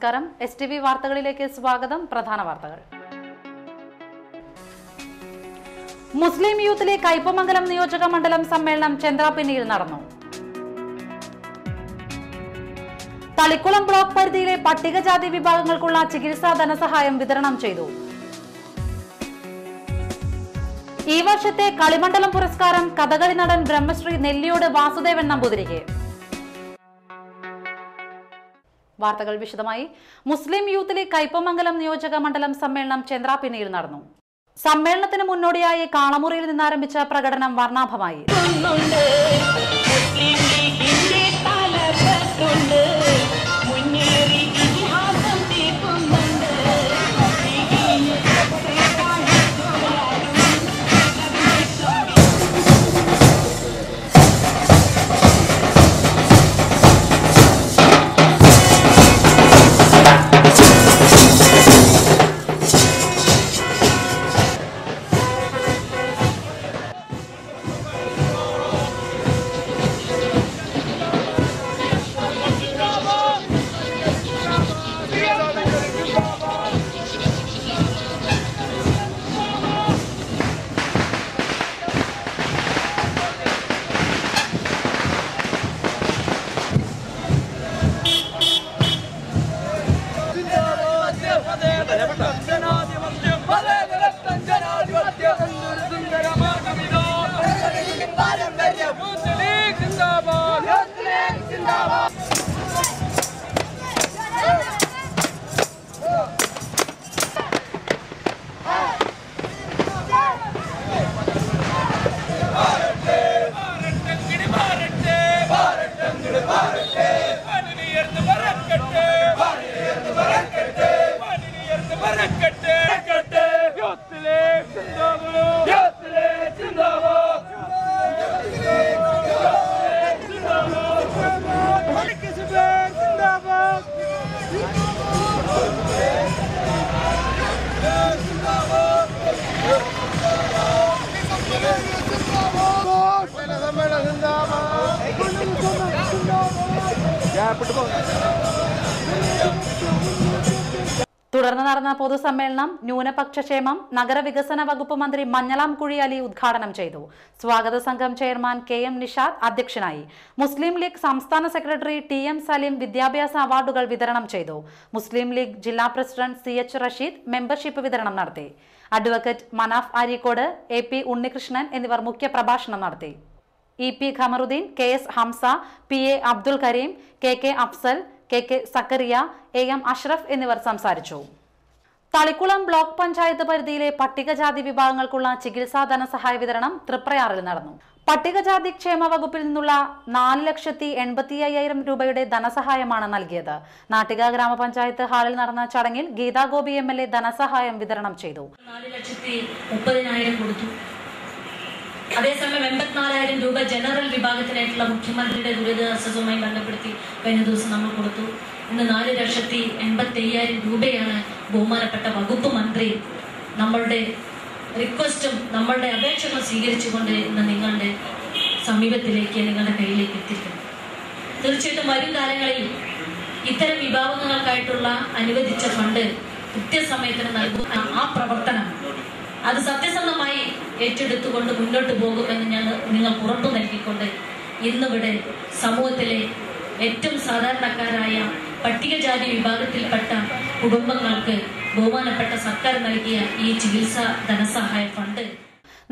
നമസ്കാരം. STV വാർത്തകളിലേക്ക് സ്വാഗതം. പ്രധാന വാർത്തകൾ. മുസ്ലിം യൂത്തിലെ കയ്പമംഗലം നിയോജക മണ്ഡലം സമ്മേളനം ചന്ദ്രാപിന്നിയിൽ നടന്നു. തളിക്കുളം ബ്ലോക്ക് പരിധിയിലെ പട്ടികജാതി വിഭാഗങ്ങൾക്കുള്ള ചികിത്സാ ധനസഹായം വിതരണം ചെയ്തു. ഈ വർഷത്തെ കളിമണ്ഡലം പുരസ്കാരം കഥകളി നടൻ ബ്രഹ്മശ്രീ നെല്ലിയോട് വാസുദേവൻ നമ്പൂതിരിക്ക്. വാർത്തകൾ വിശദമായി. മുസ്ലിം യൂത്തിലെ കയ്പമംഗലം നിയോജക മണ്ഡലം സമ്മേളനം ചന്ദ്രാപിന്നിയിൽ നടന്നു. സമ്മേളനത്തിന് മുന്നോടിയായി കാളമുറിയിൽ നിന്നാരംഭിച്ച പ്രകടനം വർണ്ണാഭമായി. തുടർന്ന് നടന്ന പൊതുസമ്മേളനം ന്യൂനപക്ഷക്ഷേമം നഗരവികസന വകുപ്പ് മന്ത്രി മഞ്ഞളാം കുഴി അലി ഉദ്ഘാടനം ചെയ്തു. സ്വാഗത സംഘം ചെയർമാൻ KM നിഷാദ് അധ്യക്ഷനായി. മുസ്ലിം ലീഗ് സംസ്ഥാന സെക്രട്ടറി TM സലീം വിദ്യാഭ്യാസ അവാർഡുകൾ വിതരണം ചെയ്തു. മുസ്ലിം ലീഗ് ജില്ലാ പ്രസിഡന്റ് CH റഷീദ് മെമ്പർഷിപ്പ് വിതരണം നടത്തി. അഡ്വക്കേറ്റ് മനാഫ് അരീക്കോട്, AP ഉണ്ണികൃഷ്ണൻ എന്നിവർ മുഖ്യ പ്രഭാഷണം നടത്തി. EP Kamaruddin, KS Hamza, PA Abdul Kareem, KK Afsal, KK Zacharia, AM Ashraf എന്നിവർ സംസാരിച്ചു. തളിക്കുളം ബ്ലോക്ക് പഞ്ചായത്ത് പരിധിയിലെ പട്ടികജാതി വിഭാഗങ്ങൾക്കുള്ള ചികിത്സാ ധനസഹായ വിതരണം തൃപ്രയാറിൽ നടന്നു. പട്ടികജാതി ക്ഷേമ വകുപ്പിൽ നിന്നുള്ള 4,85,000 രൂപയുടെ ധനസഹായമാണ് നൽകിയത്. നാട്ടിക ഗ്രാമപഞ്ചായത്ത് ഹാളിൽ നടന്ന ചടങ്ങിൽ ഗീതാ ഗോപി MLA ധനസഹായം വിതരണം ചെയ്തു. 4,30,000 കൊടുത്തു. അതേസമയം 84,000 രൂപ ജനറൽ വിഭാഗത്തിനായിട്ടുള്ള മുഖ്യമന്ത്രിയുടെ ദുരിതാശ്വാസവുമായി ബന്ധപ്പെടുത്തി കഴിഞ്ഞ ദിവസം നമ്മൾ കൊടുത്തു. ഇന്ന് 4,85,000 രൂപയാണ് ബഹുമാനപ്പെട്ട വകുപ്പ് മന്ത്രി നമ്മളുടെ റിക്വസ്റ്റും നമ്മളുടെ അപേക്ഷകളും സ്വീകരിച്ചുകൊണ്ട് ഇന്ന് നിങ്ങളുടെ സമീപത്തിലേക്ക്, നിങ്ങളുടെ കയ്യിലേക്ക് എത്തിക്കുന്നു. തീർച്ചയായിട്ടും വരും കാലങ്ങളിൽ ഇത്തരം വിഭാഗങ്ങൾക്കായിട്ടുള്ള അനുവദിച്ച ഫണ്ട് കൃത്യസമയത്തിന് നൽകുന്ന ആ പ്രവർത്തനം അത് സത്യസന്ധമായി ഏറ്റെടുത്തുകൊണ്ട് മുന്നോട്ട് പോകുമെന്ന് ഞാൻ നിങ്ങൾക്ക് ഉറപ്പു നൽകിക്കൊണ്ട് ഇന്നിവിടെ സമൂഹത്തിലെ ഏറ്റവും സാധാരണക്കാരായ പട്ടികജാതി വിഭാഗത്തിൽപ്പെട്ട കുടുംബങ്ങൾക്ക് ബഹുമാനപ്പെട്ട സർക്കാർ നൽകിയ ഈ ചികിത്സാ ധനസഹായ ഫണ്ട്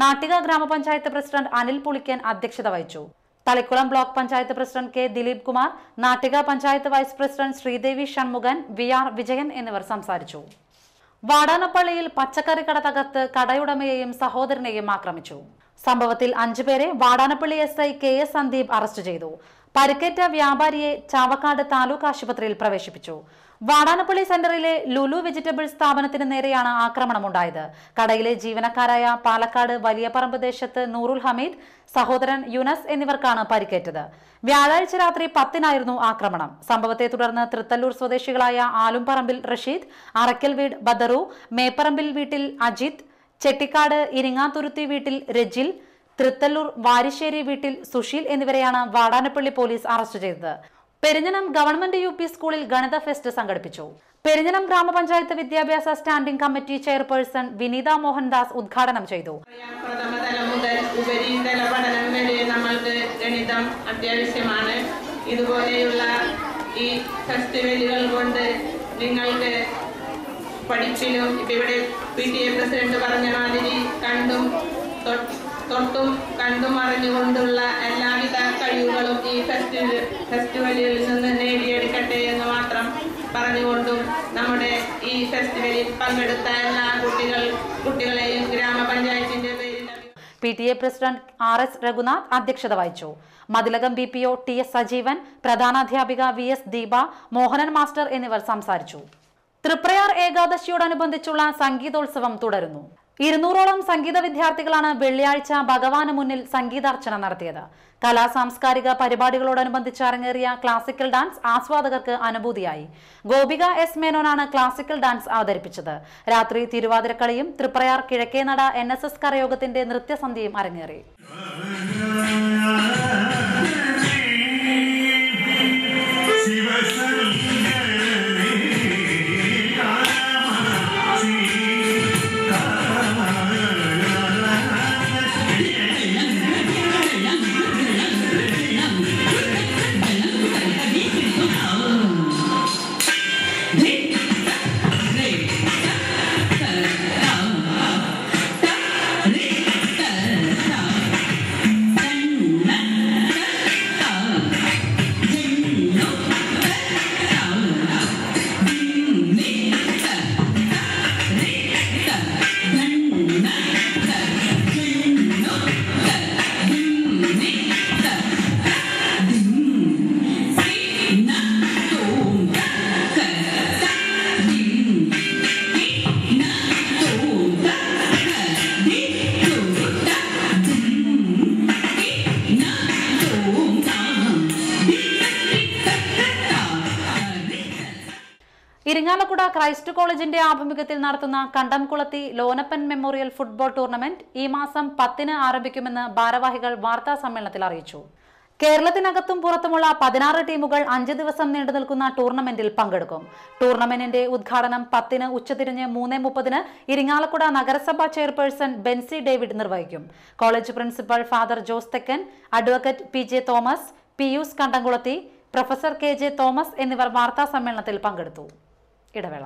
നാട്ടിക ഗ്രാമപഞ്ചായത്ത് പ്രസിഡന്റ് അനിൽ പുളിക്കൻ അധ്യക്ഷത വഹിച്ചു. Thalikkulam block panchayat president K Dileep Kumar, Nattika panchayat vice president Sridevi Shanmukhan, VR Vijayan എന്നിവർ സംസാരിച്ചു. വാടാനപ്പള്ളിയിൽ പച്ചക്കറി കട തകർത്ത് കടയുടമയെയും സഹോദരനെയും ആക്രമിച്ചു. സംഭവത്തിൽ 5 പേരെ Vadanappally SI KS Sandeep arrest ചെയ്തു. പരിക്കേറ്റ വ്യാപാരിയെ ചാവക്കാട് താലൂക്ക് ആശുപത്രിയിൽ പ്രവേശിപ്പിച്ചു. വാടാനപ്പള്ളി സെന്ററിലെ ലുലു വെജിറ്റബിൾസ് സ്ഥാപനത്തിന് നേരെയാണ് ആക്രമണമുണ്ടായത്. കടയിലെ ജീവനക്കാരായ പാലക്കാട് വലിയപറമ്പ് ദേശത്ത് നൂറുൽ ഹമീദ്, സഹോദരൻ യുനസ് എന്നിവർക്കാണ് പരിക്കേറ്റത്. വ്യാഴാഴ്ച രാത്രി 10-നായിരുന്നു ആക്രമണം. സംഭവത്തെ തുടർന്ന് തൃത്തല്ലൂർ സ്വദേശികളായ ആലുംപറമ്പിൽ റഷീദ്, അറക്കൽ വീട് ബദറു, മേപ്പറമ്പിൽ വീട്ടിൽ അജിത്, ചെട്ടിക്കാട് ഇരിങ്ങാതുരുത്തി വീട്ടിൽ രജിൽ, തൃത്തല്ലൂർ വാരിശ്ശേരി വീട്ടിൽ സുശീൽ എന്നിവരെയാണ് വാടാനപ്പള്ളി പോലീസ് അറസ്റ്റ് ചെയ്തത്. പെരിഞ്ഞനം ഗവൺമെന്റ് UP സ്കൂളിൽ ഗണിത ഫെസ്റ്റ് സംഘടിപ്പിച്ചു. പെരിഞ്ഞനം ഗ്രാമപഞ്ചായത്ത് വിദ്യാഭ്യാസ സ്റ്റാൻഡിംഗ് കമ്മിറ്റി ചെയർപേഴ്സൺ വിനീത മോഹൻദാസ് ഉദ്ഘാടനം ചെയ്തു. പ്രഥമതലം മുതൽ ഉപരിതല പഠനം വരെ നമ്മൾക്ക് ഗണിതം അത്യാവശ്യമാണ്. ഇതുപോലെയുള്ള ഈ ഫെസ്റ്റിവലുകൾ കൊണ്ട് നിങ്ങൾക്ക് പഠിപ്പിലും ഇവിടെ PTA പ്രസിഡന്റ് പറഞ്ഞ മാതിരി തൊട്ടും കണ്ടും അറിഞ്ഞുകൊണ്ടുള്ള എല്ലാവിധ കഴിവുകളും ഈ ഫെസ്റ്റിവലിൽ നിന്ന് നേടിയെടുക്കട്ടെ എന്ന് മാത്രം പറഞ്ഞുകൊണ്ടും നമ്മുടെ ഈ ഫെസ്റ്റിവലിൽ പങ്കെടുത്ത എല്ലാ കുട്ടികളെയും ഗ്രാമപഞ്ചായത്തിന്റെ പേരിൽ PTA പ്രസിഡന്റ് RS രഘുനാഥ് അധ്യക്ഷത വഹിച്ചു. മതിലകം BPO TS സജീവൻ, പ്രധാനാധ്യാപിക VS ദീപ, മോഹനൻ മാസ്റ്റർ എന്നിവർ സംസാരിച്ചു. തൃപ്രയാർ ഏകാദശിയോടനുബന്ധിച്ചുള്ള സംഗീതോത്സവം തുടരുന്നു. 200ഓളം സംഗീത വിദ്യാർത്ഥികളാണ് വെള്ളിയാഴ്ച ഭഗവാന് മുന്നിൽ സംഗീതാർച്ചന നടത്തിയത്. കലാ സാംസ്കാരിക പരിപാടികളോടനുബന്ധിച്ച് അരങ്ങേറിയ ക്ലാസിക്കൽ ഡാൻസ് ആസ്വാദകർക്ക് അനുഭൂതിയായി. ഗോപിക S മേനോനാണ് ക്ലാസിക്കൽ ഡാൻസ് അവതരിപ്പിച്ചത്. രാത്രി തിരുവാതിരക്കളിയും തൃപ്രയാർ കിഴക്കേനട NSS കരയോഗത്തിന്റെ നൃത്യസന്ധ്യയും അരങ്ങേറി. ഇരിങ്ങാലക്കുട ക്രൈസ്റ്റ് കോളേജിന്റെ ആഭിമുഖ്യത്തിൽ നടത്തുന്ന കണ്ടംകുളത്തി ലോനപ്പൻ മെമ്മോറിയൽ ഫുട്ബോൾ ടൂർണമെന്റ് ഈ മാസം 10-ന് ആരംഭിക്കുമെന്ന് ഭാരവാഹികൾ വാർത്താ സമ്മേളനത്തിൽ അറിയിച്ചു. കേരളത്തിനകത്തും പുറത്തുമുള്ള 16 ടീമുകൾ 5 ദിവസം നീണ്ടു നിൽക്കുന്ന ടൂർണമെന്റിൽ പങ്കെടുക്കും. ടൂർണമെന്റിന്റെ ഉദ്ഘാടനം 10-ന് ഉച്ചതിരിഞ്ഞ് 3:30-ന് ഇരിങ്ങാലക്കുട നഗരസഭാ ചെയർപേഴ്സൺ ബെൻസി ഡേവിഡ് നിർവഹിക്കും. കോളേജ് പ്രിൻസിപ്പൽ ഫാദർ ജോസ് തെക്കൻ, അഡ്വക്കേറ്റ് PJ തോമസ്, പിയൂസ് കണ്ടംകുളത്തി, പ്രൊഫസർ KJ തോമസ് എന്നിവർ വാർത്താ സമ്മേളനത്തിൽ പങ്കെടുത്തു. ഇടവേള.